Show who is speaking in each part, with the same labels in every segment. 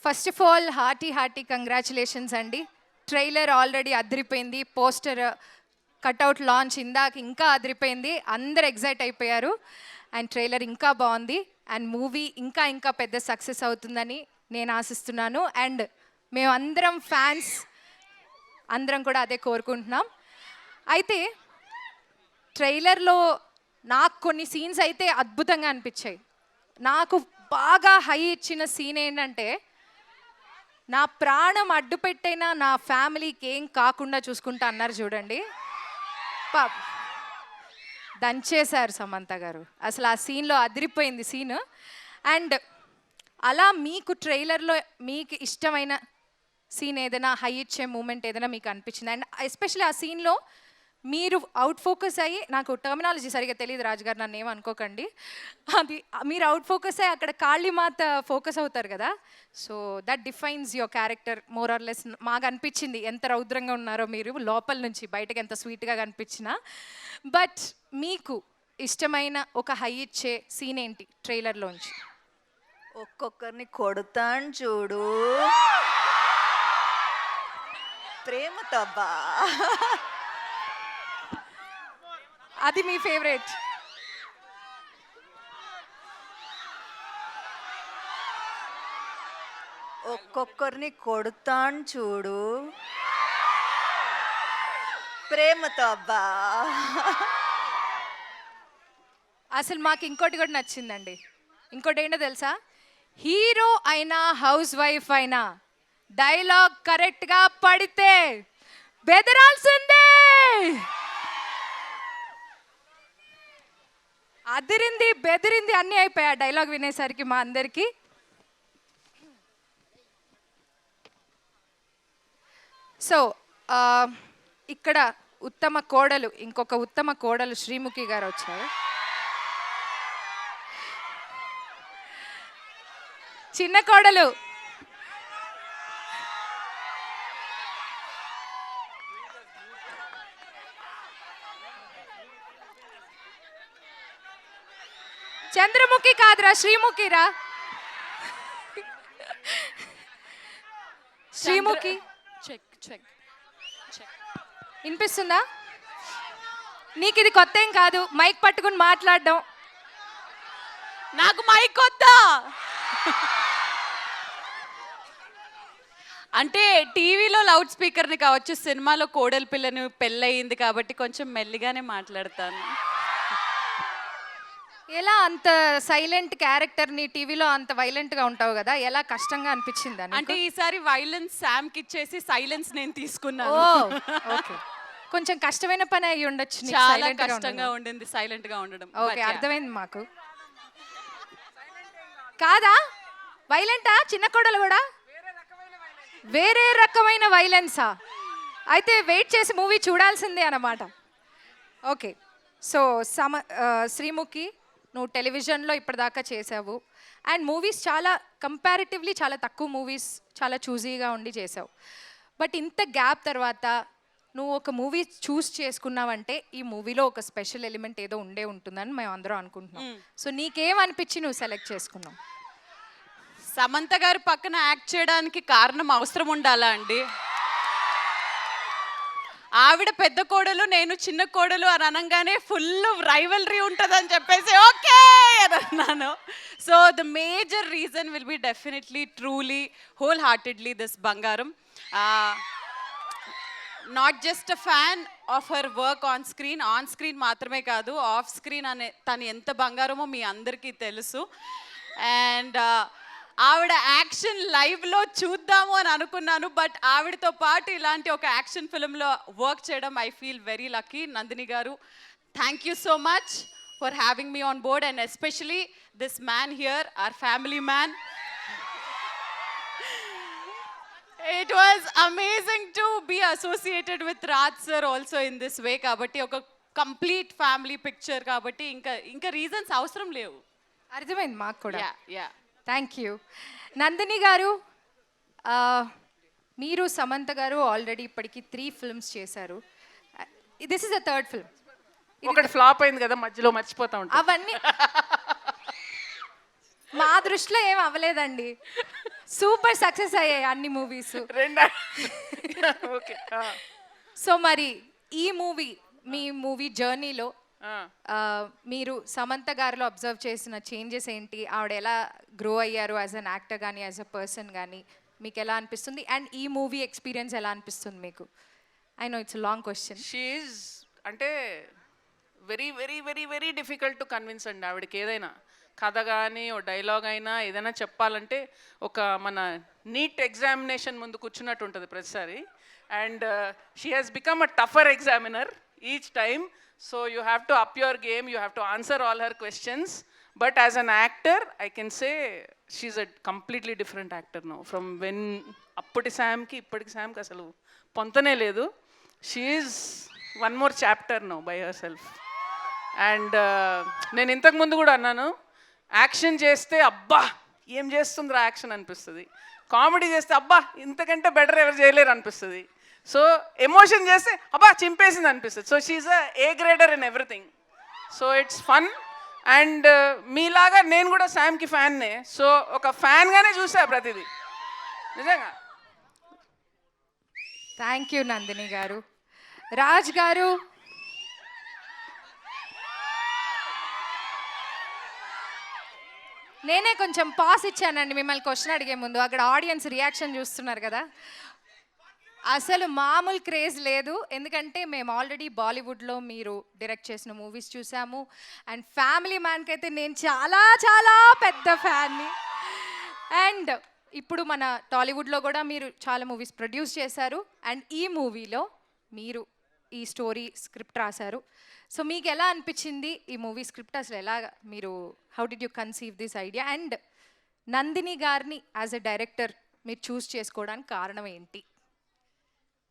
Speaker 1: First of all hearty congratulations అండి. Trailer already అదిరిపోయింది. Poster cutout launch ఇందాక ఇంకా అదిరిపోయింది. అందరు ఎగ్జైట్ అయిపోయారు. అండ్ ట్రైలర్ ఇంకా బాగుంది. అండ్ మూవీ ఇంకా ఇంకా పెద్ద సక్సెస్ అవుతుందని నేను ఆశిస్తున్నాను. అండ్ మేమందరం ఫ్యాన్స్ అందరం కూడా అదే కోరుకుంటున్నాం. అయితే ట్రైలర్లో నాకు కొన్ని సీన్స్ అయితే అద్భుతంగా అనిపించాయి. నాకు బాగా హై ఇచ్చిన సీన్ ఏంటంటే, నా ప్రాణం అడ్డు పెట్టైనా నా ఫ్యామిలీకి ఏం కాకుండా చూసుకుంటా అన్నారు చూడండి. పాప దంచేశారు సమంత గారు. అసలు ఆ సీన్లో అదిరిపోయింది సీన్. అండ్ అలా మీకు ట్రైలర్లో మీకు ఇష్టమైన సీన్ ఏదైనా హై ఇచ్చే మూమెంట్ ఏదైనా మీకు అనిపించింది? అండ్ ఎస్పెషల్లీ ఆ సీన్లో మీరు అవుట్ ఫోకస్ అయ్యి, నాకు టర్మినాలజీ సరిగా తెలియదు రాజుగారు, నన్ను ఏమనుకోకండి. అది మీరు అవుట్ ఫోకస్ అయ్యి అక్కడ కాళీమాత ఫోకస్ అవుతారు కదా. So that defines your character more or less. మాకు అనిపించింది ఎంత రౌద్రంగా ఉన్నారో మీరు, లోపల నుంచి బయటకు ఎంత స్వీట్గా కనిపించినా. బట్ మీకు ఇష్టమైన ఒక హై ఇచ్చే సీన్ ఏంటి ట్రైలర్లోంచి?
Speaker 2: ఒక్కొక్కరిని కొడతాను చూడు, ప్రేమతో బా.
Speaker 1: అది మీ ఫేవరెట్?
Speaker 2: ఒక్కొక్కరిని కొడతాను చూడు, ప్రేమతో అబ్బా.
Speaker 1: అసలు మాకు ఇంకోటి కూడా నచ్చిందండి. ఇంకోటి ఏంటో తెలుసా? హీరో అయినా హౌస్ వైఫ్ అయినా డైలాగ్ కరెక్ట్గా పడితే బెదరాల్సిందే. అదిరింది బెదిరింది అన్నీ అయిపోయా డైలాగ్ వినేసరికి మా అందరికీ. సో ఇక్కడ ఉత్తమ కోడలు, ఇంకొక ఉత్తమ కోడలు శ్రీముఖి గారు వచ్చారు. చిన్న కోడలు చంద్రముఖి కాదురా, శ్రీముఖిరా. శ్రీముఖి వినిపిస్తుందా నీకు? ఇది కొత్త ఏం కాదు మైక్ పట్టుకుని మాట్లాడడం.
Speaker 3: నాకు మైక్ వద్దా? అంటే టీవీలో లౌడ్ స్పీకర్ని కావచ్చు, సినిమాలో కోడలి పిల్లని పెళ్ళయింది కాబట్టి కొంచెం మెల్లిగానే మాట్లాడతాను.
Speaker 1: ఎలా అంత సైలెంట్ క్యారెక్టర్ని టీవీలో అంత వైలెంట్గా ఉంటావు కదా, ఎలా కష్టంగా అనిపించింది?
Speaker 3: అంటే ఈసారి వైలెన్స్ శామ్కి ఇచ్చేసి సైలెన్స్ నేను తీసుకున్నాను.
Speaker 1: ఓకే, కొంచెం కష్టమైన పని అయ్యి ఉండొచ్చు.
Speaker 3: చాలా కష్టంగా ఉండింది సైలెంట్ గా ఉండడం.
Speaker 1: ఓకే, అర్థమైంది మాకు. కాదా వైలెంటా చిన్న కోడలు కూడా? వేరే రకమైన వైలెన్సా? అయితే వెయిట్ చేసి మూవీ చూడాల్సిందే అన్నమాట. ఓకే, సో శ్రీముఖి, నువ్వు టెలివిజన్లో ఇప్పటిదాకా చేసావు అండ్ మూవీస్ చాలా కంపారిటివ్లీ చాలా తక్కువ మూవీస్ చాలా చూజీగా ఉండి చేసావు. బట్ ఇంత గ్యాప్ తర్వాత నువ్వు ఒక మూవీ చూస్ చేసుకున్నావంటే ఈ మూవీలో ఒక స్పెషల్ ఎలిమెంట్ ఏదో ఉండే ఉంటుందని మేము అందరం అనుకుంటున్నాం. సో నీకేమనిపించి నువ్వు సెలెక్ట్ చేసుకున్నావు?
Speaker 3: సమంత గారు పక్కన యాక్ట్ చేయడానికి కారణం అవసరం ఉండాలా అండి? ఆవిడ పెద్ద కోడలు, నేను చిన్న కోడలు అని అనగానే ఫుల్ రైవలరీ ఉంటుందని చెప్పేసి ఓకే అని అన్నాను. So the major reason will be definitely truly wholeheartedly this బంగారం. Not just a fan of her work on screen మాత్రమే కాదు, ఆఫ్ స్క్రీన్ అనే తను ఎంత బంగారమో మీ అందరికీ తెలుసు. అండ్ ఆవిడ యాక్షన్ లైవ్లో చూద్దాము అని అనుకున్నాను, బట్ ఆవిడతో పాటు ఇలాంటి ఒక యాక్షన్ ఫిల్మ్లో వర్క్ చేయడం I feel very lucky. Nandini గారు, thank you so much for having me on board and especially this man here, our family man. It was amazing to be associated with Raj sir also in this way. కాబట్టి ఒక complete family picture కాబట్టి ఇంకా reasons అవసరం లేవు.
Speaker 1: అర్థమైంది మాకు కూడా.
Speaker 3: Yeah
Speaker 1: thank you. Nandini గారు, మీరు సమంత గారు ఆల్రెడీ ఇప్పటికి 3 ఫిల్మ్స్ చేశారు. This is the third film.
Speaker 4: ఒకటి ఫ్లాప్ అయింది కదా, మధ్యలో మర్చిపోతా ఉంటాం.
Speaker 1: అవన్నీ మా దృష్టిలో ఏం అవ్వలేదండి. సూపర్ సక్సెస్ అయ్యాయి అన్ని మూవీస్.
Speaker 4: రెండు ఓకే
Speaker 1: సో మరి ఈ మీ మూవీ జర్నీలో మీరు సమంత గారిలో అబ్జర్వ్ చేసిన చేంజెస్ ఏంటి, ఆవిడ ఎలా గ్రో అయ్యారు యాజ్ అన్ యాక్టర్ కానీ యాజ్ అ పర్సన్ కానీ మీకు ఎలా అనిపిస్తుంది, అండ్ ఈ మూవీ ఎక్స్పీరియన్స్ ఎలా అనిపిస్తుంది మీకు? I know it's long question.
Speaker 4: She అంటే very very very very difficult to convince అండి. ఆవిడకి ఏదైనా కథ కానీ ఓ డైలాగ్ అయినా ఏదైనా చెప్పాలంటే ఒక మన నీట్ ఎగ్జామినేషన్ ముందు కూర్చున్నట్టు ఉంటుంది ప్రతిసారి. And she has become a tougher examiner each time. So you have to up your game, you have to answer all her questions. But as an actor I can say she's a completely different actor no. From when అప్పటి శామ్కి ఇప్పటికి శామ్కి అసలు పొంతనే లేదు. She's one more chapter no by herself. And నేను ఇంతకుముందు కూడా అన్నాను, యాక్షన్ చేస్తే అబ్బా ఏం చేస్తుందిరా యాక్షన్ అనిపిస్తుంది, కామెడీ చేస్తే అబ్బా ఇంతకంటే బెటర్ ఎవరు చేయలేరు అనిపిస్తుంది, సో ఎమోషన్ చేస్తే అబ్బా చింపేసింది అనిపిస్తుంది. So she's A grader in everything. So it's fun. And మీలాగా నేను కూడా శామ్కి ఫ్యాన్నే. సో ఒక ఫ్యాన్గానే చూసా ప్రతిదీ నిజంగా.
Speaker 1: థ్యాంక్ యూ నందిని గారు. రాజ్ గారు, నేనే కొంచెం పాస్ ఇచ్చానండి మిమ్మల్ని క్వశ్చన్ అడిగే ముందు. అక్కడ ఆడియన్స్ రియాక్షన్ చూస్తున్నారు కదా, అసలు మామూలు క్రేజ్ లేదు. ఎందుకంటే మేము ఆల్రెడీ బాలీవుడ్లో మీరు డైరెక్ట్ చేసిన మూవీస్ చూసాము. అండ్ ఫ్యామిలీ మ్యాన్కి అయితే నేను చాలా చాలా పెద్ద ఫ్యాన్ని. అండ్ ఇప్పుడు మన టాలీవుడ్లో కూడా మీరు చాలా మూవీస్ ప్రొడ్యూస్ చేశారు. అండ్ ఈ మూవీలో మీరు ఈ స్టోరీ స్క్రిప్ట్ రాశారు. సో మీకు ఎలా అనిపించింది ఈ మూవీ స్క్రిప్ట్? అసలు ఎలా మీరు how did you conceive this idea? And Nandini గారిని యాజ్ ఎ డైరెక్టర్ మీరు చూస్ చేసుకోవడానికి కారణం ఏంటి?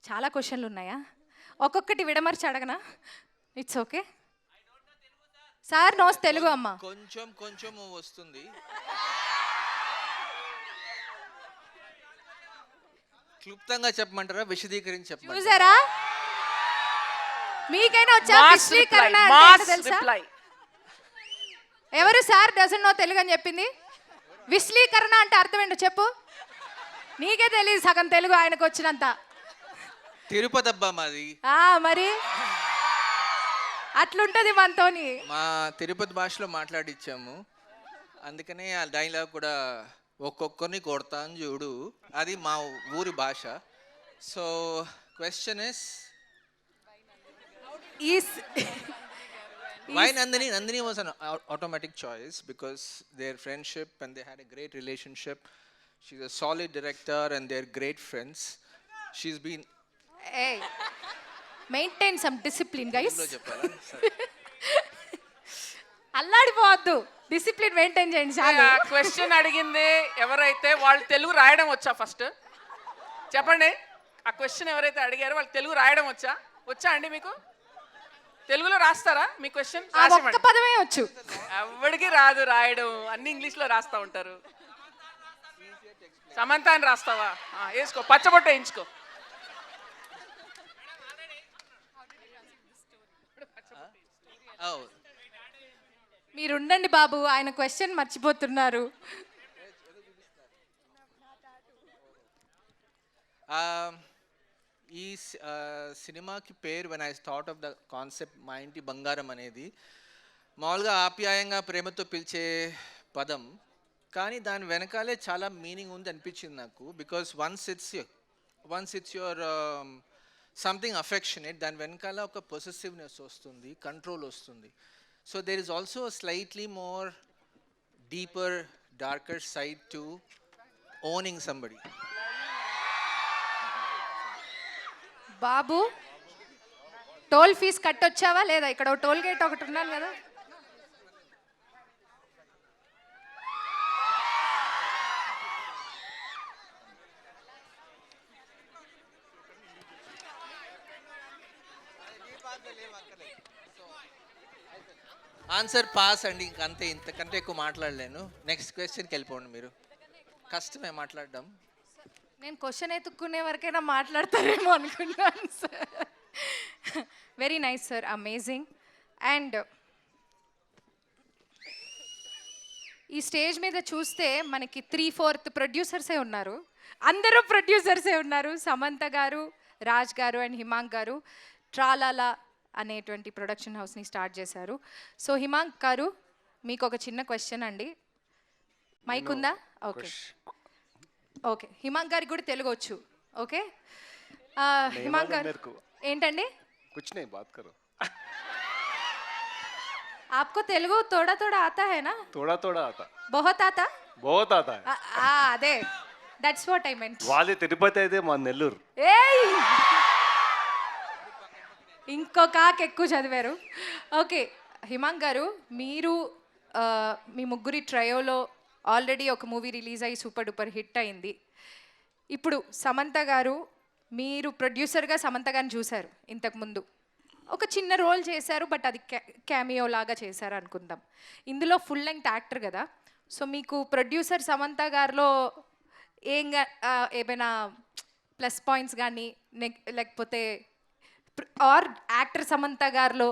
Speaker 1: చాలా క్వశ్చన్లు ఉన్నాయా? ఒక్కొక్కటి విడమర్చి అడగనా? It's okay sir. Knows Telugu అమ్మ
Speaker 5: కొంచెం కొంచెం వస్తుంది. క్లుప్తంగా చెప్పమంటారా, విశదీకరించి చెప్పమంటారా?
Speaker 1: చూసారా? మీకైనా వచ్చా విశ్వీకరణ అంటే ఏంటో తెలుసా? ఎవరు సార్ డజన్ నో తెలుగు అని చెప్పింది? విశ్వీకరణ అంటే అర్థం ఏంటో చెప్పు. నీకే తెలియదు సగం తెలుగు ఆయనకు వచ్చినంత.
Speaker 5: తిరుపతి అబ్బా మాది.
Speaker 1: మరి అట్లుంటది మనతోని.
Speaker 5: మా తిరుపతి భాషలో మాట్లాడిచ్చాము, అందుకనే ఆ డైలాగ్ కూడా ఒక్కొక్కరిని కొడతాను చూడు, అది మా ఊరి భాష. So question is why Nandini? Nandini was an automatic choice because their friendship and they had a great relationship. She's a solid director and they're great friends. She's been
Speaker 1: maintain some discipline guys.
Speaker 5: లో చెప్పాలా? సరే.
Speaker 1: అల్లాడిపోవద్దు, discipline maintain చేయండి చాలు.
Speaker 4: Question అడిగింది ఎవరైతే వాళ్ళు తెలుగు రాయడం వచ్చా ఫస్ట్ చెప్పండి. ఆ క్వశ్చన్ ఎవరైతే అడిగారో వాళ్ళు తెలుగు రాయడం వచ్చా అండి? మీకు తెలుగులో రాస్తారా మీ క్వశ్చన్?
Speaker 1: ఒక్క పదమే వచ్చు.
Speaker 4: ఎవరికి రాదు రాయడం, అన్ని ఇంగ్లీష్లో రాస్తా ఉంటారు. సమంత అని రాస్తావా? వేసుకో, పచ్చబొట్ట వేయించుకో.
Speaker 1: మీరు ఉండండి బాబు, ఆయన క్వశ్చన్ మర్చిపోతున్నారు.
Speaker 5: ఈ సినిమాకి పేరు when I thought of the concept మా ఇంటి బంగారం అనేది మామూలుగా ఆప్యాయంగా ప్రేమతో పిలిచే పదం, కానీ దాని వెనకాలే చాలా మీనింగ్ ఉంది అనిపించింది నాకు. Because once it's your something affectionate, దాని వెనకాల ఒక పొసెసివ్నెస్ వస్తుంది, కంట్రోల్ వస్తుంది. So there is also slightly more deeper darker side to owning somebody.
Speaker 1: బాబు టోల్ ఫీజ్ కట్టొచ్చావా లేదా? ఇక్కడ టోల్ గేట్ ఒకటి ఉన్నాను కదా.
Speaker 5: ఆన్సర్ పాస్ అండి, ఇంకంతే, ఇంతకంటే ఎక్కువ మాట్లాడలేను. నెక్స్ట్ క్వశ్చన్కి వెళ్ళిపోండి మీరు. కష్టమే మాట్లాడడం.
Speaker 1: నేను క్వశ్చన్ ఎత్తుక్కునే వరకైనా మాట్లాడతారేమో అనుకున్నాను sir. Very nice sir, amazing. And ఈ స్టేజ్ మీద చూస్తే మనకి 3/4 ప్రొడ్యూసర్సే ఉన్నారు. అందరూ ప్రొడ్యూసర్సే ఉన్నారు. సమంత గారు, రాజ్ గారు అండ్ హిమాంక్ గారు ట్రాలాలా అనేటువంటి ప్రొడక్షన్ హౌస్ని స్టార్ట్ చేశారు. సో హిమాంక్ గారు, మీకు ఒక చిన్న క్వశ్చన్ అండి. మైక్ ఉందా? Okay okay. హిమాంక్ గారికి కూడా తెలుగు వచ్చు. ఓకే హిమాంక్ గారు ఏంటండి?
Speaker 6: कुछ नहीं बात करो.
Speaker 1: आपको तेलुगु थोड़ा थोड़ा आता है ना?
Speaker 6: थोड़ा थोड़ा आता.
Speaker 1: बहुत आता?
Speaker 6: बहुत आता है.
Speaker 1: అదే దట్స్ వాట్ ఐ మెంట్.
Speaker 6: వాళ్ళే తిరుపతి అయితే మా నెల్లూరు.
Speaker 1: ఏయ్ ఇంకొక ఎక్కువ చదివారు. ఓకే హిమాంక్ గారు, మీరు మీ ముగ్గురి ట్రయోలో ఆల్రెడీ ఒక మూవీ రిలీజ్ అయ్యి సూపర్ డూపర్ హిట్ అయింది. ఇప్పుడు సమంత గారు, మీరు ప్రొడ్యూసర్గా సమంత గారిని చూశారు ఇంతకుముందు. ఒక చిన్న రోల్ చేశారు, బట్ అది క్యామియో లాగా చేశారు అనుకుందాం. ఇందులో ఫుల్ లెంగ్త్ యాక్టర్ కదా. సో మీకు ప్రొడ్యూసర్ సమంత గారిలో ఏమైనా ప్లస్ పాయింట్స్ కానీ లేకపోతే ఆర్ యాక్టర్ సమంత గారిలో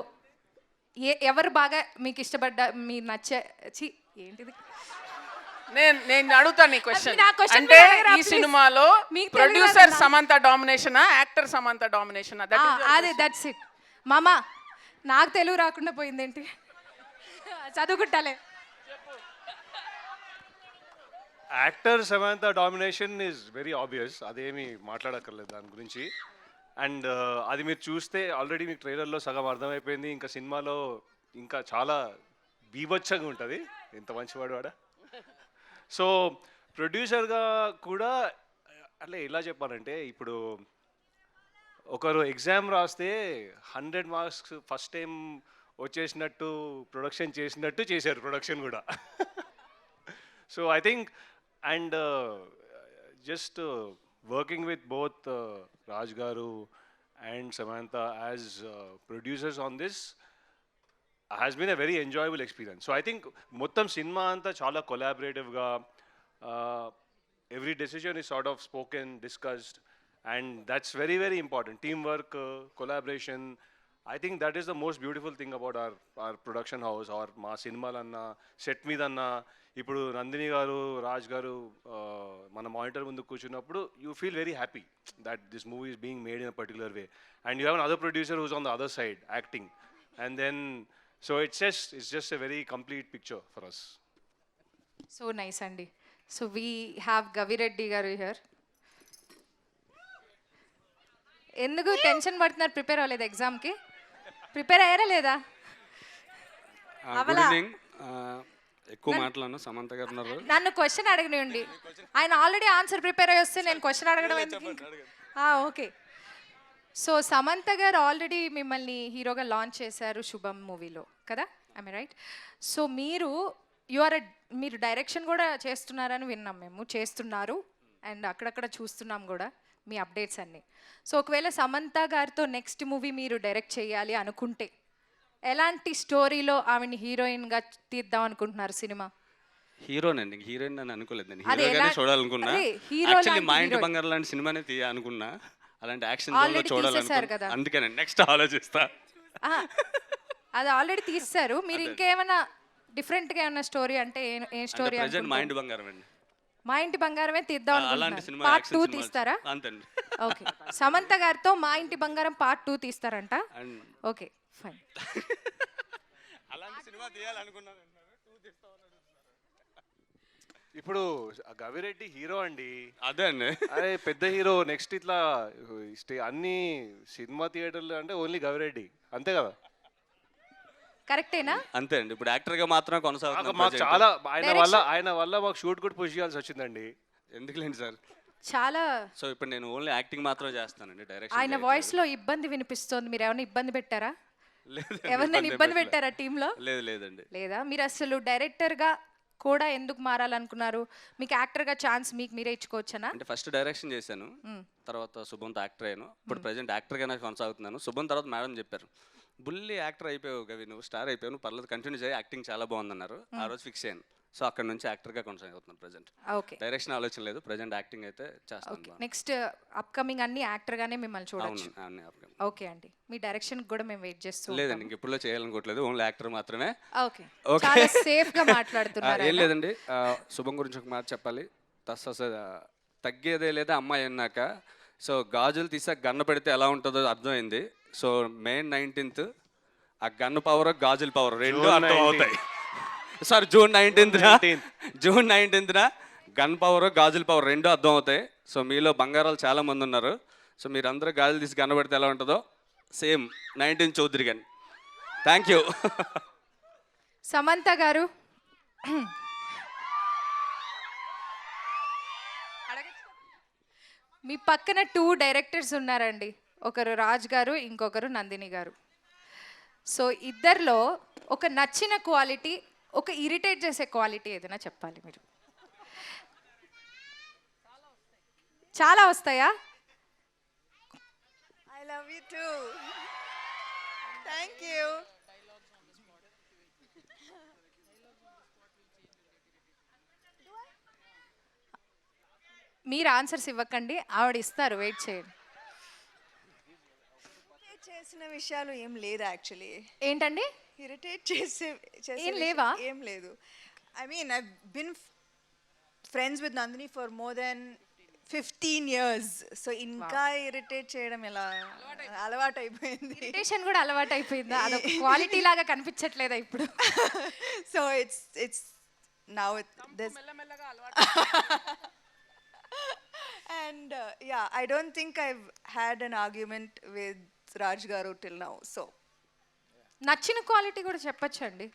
Speaker 1: ఎవరు బాగా మీకు ఇష్టపడ్డ, మీరు నచ్చి ఏంటిది?
Speaker 4: నేను అడుగుతాను నీ క్వశ్చన్.
Speaker 1: నా question
Speaker 4: అంటే
Speaker 1: మీరు అడగరా,
Speaker 4: ఈ
Speaker 1: please.
Speaker 4: సినిమాలో
Speaker 1: మీకు
Speaker 4: ప్రొడ్యూసర్
Speaker 1: తెలియదా?
Speaker 4: సమంత డామినేషనా, యాక్టర్ సమంత డామినేషనా?
Speaker 1: అదే దట్స్ ఇట్. మామా నాకు తెలుగు రాకుండా పోయిందేంటి? చదువుకుంటాలే.
Speaker 6: Actor Samantha domination is very obvious, అదేమి మాట్లాడక్కర్లేదు దాని గురించి. అండ్ అది మీరు చూస్తే ఆల్రెడీ మీకు ట్రైలర్లో సగం అర్థమైపోయింది. ఇంకా సినిమాలో ఇంకా చాలా బీభత్సంగా ఉంటుంది. ఎంత మంచివాడు వాడా. సో ప్రొడ్యూసర్గా కూడా అట్లా ఎలా చెప్పాలంటే, ఇప్పుడు ఒకరు ఎగ్జామ్ రాస్తే 100 మార్క్స్ ఫస్ట్ టైం వచ్చేసినట్టు ప్రొడక్షన్ చేసినట్టు చేశారు ప్రొడక్షన్ కూడా. So I think and just working with both Raj garu and Samantha as producers on this has been a very enjoyable experience. So I think మొత్తం సినిమా అంతా చాలా కొలాబరేటివ్గా, every decision is sort of spoken, discussed, and that's very very important. Teamwork, collaboration. I think that is the most beautiful thing about our production house or మా సినిమాలన్నా set మీద అన్నా. ఇప్పుడు నందిని గారు, రాజ్ గారు మన మానిటర్ ముందు కూర్చున్నప్పుడు you feel very happy that this movie is being made in a particular way, and you have another producer who's on the other side acting, and then so it's just a very complete picture for us.
Speaker 1: So nice అండి. So we have Gavireddy గారు here. ఎందుకు tension పడుతున్నారు? Prepare అవ్వలేదు ఎగ్జామ్కి? Prepare అయ్యారా లేదా?
Speaker 7: Good evening. ఎక్కువ మాట్లాడను. సమంత గారు ఉన్నారు.
Speaker 1: నన్ను క్వశ్చన్ అడగనివ్వండి. ఆయన ఆల్రెడీ ఆన్సర్ ప్రిపేర్ అయ్యి వస్తే నేను క్వశ్చన్ అడగడం ఎందుకు? ఓకే. సో సమంత గారు ఆల్రెడీ మిమ్మల్ని హీరోగా లాంచ్ చేశారు శుభం మూవీలో కదా, ఐ రైట్? సో మీరు డైరెక్షన్ కూడా చేస్తున్నారని విన్నాం, మేము చేస్తున్నారు అండ్ అక్కడక్కడ చూస్తున్నాం కూడా మీ అప్డేట్స్ అన్నీ. సో ఒకవేళ సమంత గారితో నెక్స్ట్ మూవీ మీరు డైరెక్ట్ చేయాలి అనుకుంటే ఎలాంటి స్టోరీలో ఆవిడని హీరోయిన్గా తీద్దాం అనుకుంటున్నారు సినిమా?
Speaker 7: హీరోనండి, హీరోయిన్ అని అనుకోలేదండి.
Speaker 1: అదే
Speaker 7: హీరోగానే చూడాలనుకున్నా.
Speaker 1: అదే హీరో
Speaker 7: యాక్చువల్లీ మా ఇంటి
Speaker 1: లాంటి
Speaker 7: బంగారు లాంటి సినిమానే అనుకున్నా. అలాంటి యాక్షన్
Speaker 1: Already తీసేశారు
Speaker 7: చూడాలనుకున్నా.
Speaker 1: కదా.
Speaker 7: అందుకేనండి నెక్స్ట్ ఆలోచిస్తా.
Speaker 1: అది ఆల్రెడీ తీస్తారు. మీరు ఇంకేమైనా డిఫరెంట్గా ఏమైనా స్టోరీ అంటే ఏ స్టోరీ?
Speaker 7: ప్రెజెంట్ మా ఇంటి బంగారం అండి.
Speaker 1: మా ఇంటి బంగారమే తీద్దాం
Speaker 7: అలాంటి
Speaker 1: అనుకుంటున్నారు.
Speaker 7: సినిమా
Speaker 1: పార్ట్ 2
Speaker 7: యాక్షన్
Speaker 1: తీస్తారా?
Speaker 7: అంతండి.
Speaker 1: ఓకే. సమంత గారితో మా ఇంటి బంగారం పార్ట్ 2 తీస్తారంట.
Speaker 7: And
Speaker 1: okay fine.
Speaker 7: అలాంటి సినిమా తీయాలనుకున్నాను.
Speaker 6: ఇప్పుడు గవిరెడ్డి హీరో అండి.
Speaker 7: అదే అండి.
Speaker 6: అదే పెద్ద హీరో. నెక్స్ట్ ఇట్లా అన్ని సినిమా థియేటర్లు అంటే ఓన్లీ గవిరెడ్డి, అంతే కదా?
Speaker 1: కరెక్టేనా?
Speaker 7: అంతే అండి. ఇప్పుడు యాక్టర్ గా మాత్రం కొనసాగుతున్నాం.
Speaker 6: మాకు చాలా ఆయన వల్ల మాకు షూట్ కూడా పుష్ చేయాల్సి వచ్చిందండి.
Speaker 7: ఎందుకులేండి సార్.
Speaker 1: చాలా.
Speaker 7: సో ఇప్పుడు నేను ఓన్లీ యాక్టింగ్ మాత్రం చేస్తానండి. డైరెక్షన్
Speaker 1: ఆయన వాయిస్ లో ఇబ్బంది వినిపిస్తోంది. మీరు ఏమైనా ఇబ్బంది పెట్టారా? ఎవరినైనా ఇబ్బంది పెట్టారా టీంలో?
Speaker 7: లేదండి.
Speaker 1: లేదా? మీరు అసలు డైరెక్టర్గా కూడా ఎందుకు మారాలనుకున్నారు? మీకు యాక్టర్గా ఛాన్స్ మీకు మీరే ఇచ్చుకోవచ్చనా?
Speaker 7: అంటే ఫస్ట్ డైరెక్షన్ చేశాను, తర్వాత శుభంతో యాక్టర్ అయ్యాను. ఇప్పుడు ప్రెసెంట్ యాక్టర్గానే కొనసాగుతున్నాను. శుభం తర్వాత మేడం చెప్పారు బుల్లి యాక్టర్ అయిపోయావు కవి, నువ్వు స్టార్ అయిపోయావు, నువ్వు పర్లేదు కంటిన్యూ చేయి, యాక్టింగ్ చాలా బాగుందన్నారు. ఆ రోజు ఫిక్స్ అయ్యాను. సో అక్కడ నుంచి యాక్టర్గా కొనసాగుతున్నాను ప్రజెంట్.
Speaker 1: ఓకే
Speaker 7: డైరెక్షన్ ఆలోచన లేదు, ప్రజెంట్ యాక్టింగ్ అయితే చేస్తాను.
Speaker 1: ఓకే నెక్స్ట్ అప్కమింగ్ అన్ని యాక్టర్గానే మిమ్మల్ని చూడొచ్చు.
Speaker 7: అవును, అన్నీ upcoming.
Speaker 1: ఓకే అండి, మీ డైరెక్షన్ కూడా మేము వెయిట్ చేస్తూ
Speaker 7: లేదండి, ఇంక ఎప్పుడో చేయాలనుకోవట్లేదు, ఓన్లీ యాక్టర్ మాత్రమే.
Speaker 1: Okay
Speaker 7: Okay.
Speaker 1: చాలా సేఫ్ గా మాట్లాడుతున్నారు
Speaker 7: ఏం
Speaker 1: ఆయన.
Speaker 7: లేదండి, శుభం గురించి ఒక మాట చెప్పాలి. తగ్గేదే లేదా అమ్మాయి అన్నాక. సో గాజులు తీసాక గన్న పెడితే ఎలా ఉంటుందో అర్థమైంది. సో మే 19th ఆ గన్ను పవర్ గాజుల పవర్ రెండు
Speaker 6: June
Speaker 7: అర్థం
Speaker 6: 19th.
Speaker 7: అవుతాయి. Sorry June 19th gun power గాజుల పవర్ రెండు అర్థం అవుతాయి. సో మీలో బంగారాలు చాలా మంది ఉన్నారు. సో మీరందరూ గాజులు తీసి గన్న పెడితే ఎలా ఉంటుందో సేమ్ 19 చౌదరి గాని. Thank you.
Speaker 1: సమంత గారు మీ పక్కన 2 డైరెక్టర్స్ ఉన్నారండి, ఒకరు రాజ్ గారు, ఇంకొకరు నందిని గారు. సో ఇద్దరిలో ఒక నచ్చిన క్వాలిటీ, ఒక ఇరిటేట్ చేసే క్వాలిటీ ఏదైనా చెప్పాలి మీరు. చాలా వస్తాయా?
Speaker 2: I love you too. Thank you.
Speaker 1: మీరు ఆన్సర్స్ ఇవ్వకండి, ఆవిడ ఇస్తారు, వెయిట్ చేయండి.
Speaker 2: చేసిన విషయాలు ఏం లేదు యాక్చువల్లీ.
Speaker 1: ఏంటండి?
Speaker 2: ఇరిటేట్ చేసే
Speaker 1: ఏం లేవా?
Speaker 2: ఏం లేదు. I mean I been friends with Nandini for more than 15 years. So ఇంకా ఇరిటేట్ చేయడం ఎలా అలవాటు అయిపోయింది.
Speaker 1: ఇరిటేషన్ కూడా అలవాటు అయిపోయిందా? అదొక క్వాలిటీ లాగా కనిపించట్లేదా ఇప్పుడు?
Speaker 2: So it's now this and yeah, I don't think I've had an argument with Raj Garu till now. So
Speaker 1: నచ్చిన క్వాలిటీ కూడా చెప్పొచ్చండి.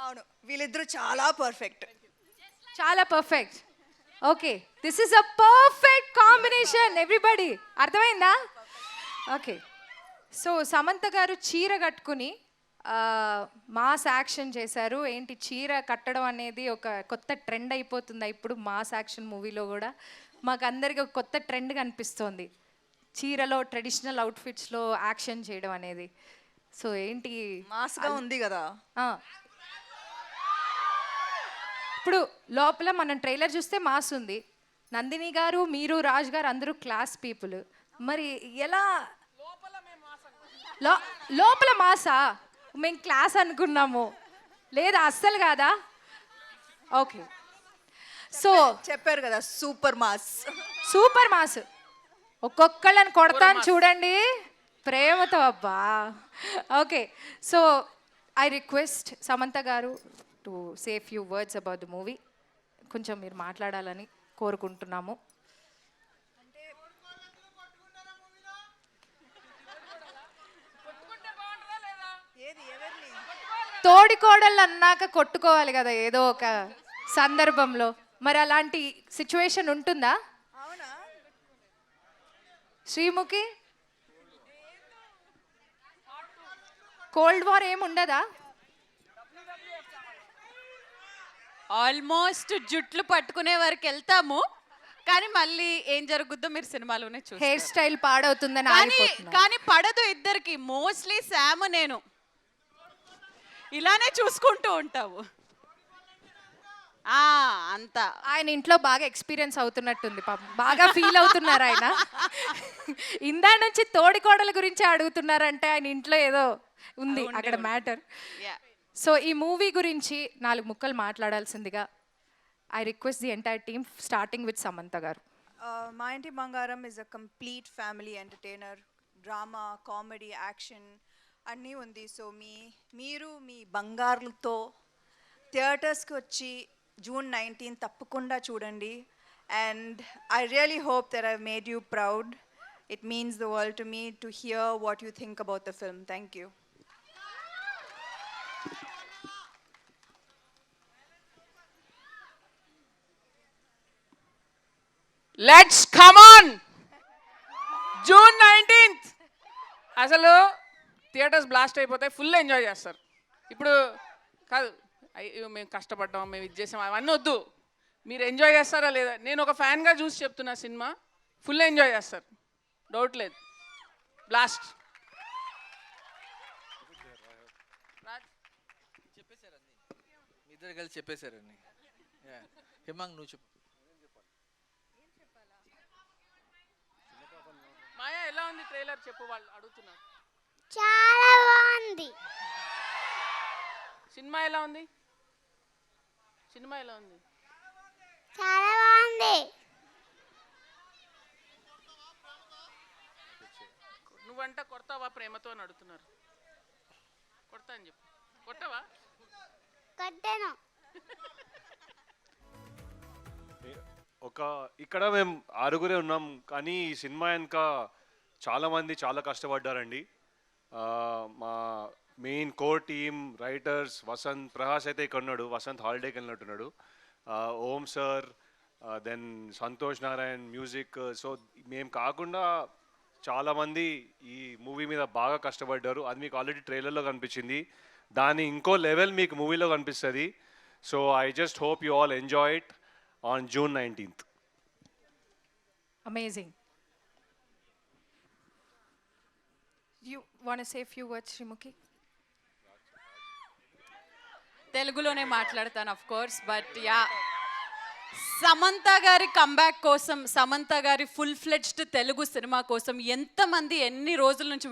Speaker 2: అవును, వీళ్ళిద్దరూ చాలా పర్ఫెక్ట్.
Speaker 1: చాలా perfect. Okay, this is a perfect combination everybody. అర్థమైందా? ఓకే, సో సమంత గారు చీర కట్టుకుని మాస్ యాక్షన్ చేశారు. ఏంటి చీర కట్టడం అనేది ఒక కొత్త ట్రెండ్ అయిపోతుంది ఇప్పుడు మాస్ యాక్షన్ మూవీలో కూడా. మాకు అందరికీ ఒక కొత్త ట్రెండ్ కనిపిస్తోంది, చీరలో ట్రెడిషనల్ అవుట్ఫిట్స్లో యాక్షన్ చేయడం అనేది. సో ఏంటి
Speaker 2: మాస్గా ఉంది కదా.
Speaker 1: ఆ. ఇప్పుడు లోపల మనం ట్రైలర్ చూస్తే మాస్ ఉంది. నందిని గారు, మీరు, రాజ్ గారు అందరూ క్లాస్ పీపుల్. మరి ఎలా లోపల మాసా? మేము క్లాస్ అనుకున్నాము, లేదా అస్సలు కాదా? ఓకే, సో
Speaker 2: చెప్పారు కదా సూపర్ మాస్.
Speaker 1: Super mass. ఒక్కొక్కళ్ళని కొడతాను చూడండి ప్రేమతో. అబ్బా. Okay, so I request Samantha garu to say few words about the movie. కొంచెం మీరు మాట్లాడాలని కోరుకుంటున్నాము. తోడి కోడళ్ళు అన్నాక కొట్టుకోవాలి కదా ఏదో ఒక సందర్భంలో. మరి అలాంటి సిచ్యువేషన్ ఉంటుందా
Speaker 2: అవునా?
Speaker 1: శ్రీముఖి? కోల్డ్ వార్ ఏమి ఉండదా?
Speaker 3: ఆల్మోస్ట్ జుట్లు పట్టుకునే వరకు వెళ్తాము, కానీ మళ్ళీ ఏం జరుగుద్దో మీరు సినిమాలోనే చూస్తారు.
Speaker 1: హెయిర్ స్టైల్ పాడవుతుందని
Speaker 3: కానీ
Speaker 1: ఆగిపోతున్నా.
Speaker 3: కానీ పడదు ఇద్దరికి. మోస్ట్లీ శామ్ నేను ఇలానే చూసుకుంటూ ఉంటావు. అంతా
Speaker 1: ఆయన ఇంట్లో బాగా ఎక్స్పీరియన్స్ అవుతున్నట్టుంది పాపం, బాగా ఫీల్ అవుతున్నారు ఆయన. ఇందా నుంచి తోడి కోడల గురించి అడుగుతున్నారంటే ఆయన ఇంట్లో ఏదో ఉంది అక్కడ మ్యాటర్.
Speaker 3: Yeah.
Speaker 1: సో ఈ మూవీ గురించి 4 ముక్కలు మాట్లాడాల్సిందిగా I request the entire team starting with Samantha garu.
Speaker 2: Maa Inti Bangaram is a complete family entertainer. Drama, comedy, action అన్నీ ఉంది. సో మీరు మీ బంగారులతో థియేటర్స్కి వచ్చి June 19 తప్పకుండా చూడండి. And I really hope that I made you proud. It means the world to me to hear what you think about the film. Thank you.
Speaker 4: Let's come on. June 19th అసలు theatres blast అయిపోతాయి, full enjoy చేస్తారు. ఇప్పుడు కాదు అయ్యో మేము కష్టపడ్డాం, మేము ఇది చేసాం, అవన్నీ వద్దు. మీరు ఎంజాయ్ చేస్తారా లేదా? నేను ఒక ఫ్యాన్గా చూసి చెప్తున్నా, సినిమా ఫుల్ ఎంజాయ్ చేస్తారు, డౌట్ లేదు. బ్లాస్ట్.
Speaker 5: మీ ఇద్దరు కలిసి చెప్పేశారండి. హిమాంగ్ నువ్వు చెప్పు.
Speaker 4: మాయా ఎలా ఉంది ట్రైలర్ చెప్పు, వాళ్ళు అడుగుతున్నారు.
Speaker 8: చాలా బాగుంది.
Speaker 4: సినిమా ఎలా ఉంది? సినిమా ఎలా ఉంది?
Speaker 8: చాలా బాగుంది.
Speaker 4: నువ్వంట కొడతావా ప్రేమతో అని అడుగుతున్నారు. కొడతా అని చెప్పు. కొట్టవా?
Speaker 8: కట్టాను.
Speaker 6: ఇక్కడ మేము 6గురే ఉన్నాం, కానీ ఈ సినిమా వెనుక చాలామంది చాలా కష్టపడ్డారండి. మా main core team writers Vasanth Prahas అయితే ఇక్కడ ఉన్నాడు, వసంత్ హాలిడేకి వెళ్ళినట్టున్నాడు. Om sir, then Santhosh Narayan music. So మేము కాకుండా చాలామంది ఈ మూవీ మీద బాగా కష్టపడ్డారు. అది మీకు ఆల్రెడీ ట్రైలర్లో కనిపించింది, దాని ఇంకో లెవెల్ మీకు మూవీలో కనిపిస్తుంది. So I just hope you all enjoy it on June 19th.
Speaker 1: Amazing. You want to say a few words, Srimukhi?
Speaker 3: తెలుగులోనే మాట్లాడతాను of course, but yeah, Samantha గారి కంబ్యాక్ కోసం, సమంత గారి ఫుల్ ఫ్లెడ్జ్డ్ తెలుగు సినిమా కోసం ఎంతమంది ఎన్ని రోజుల నుంచి వెయిట్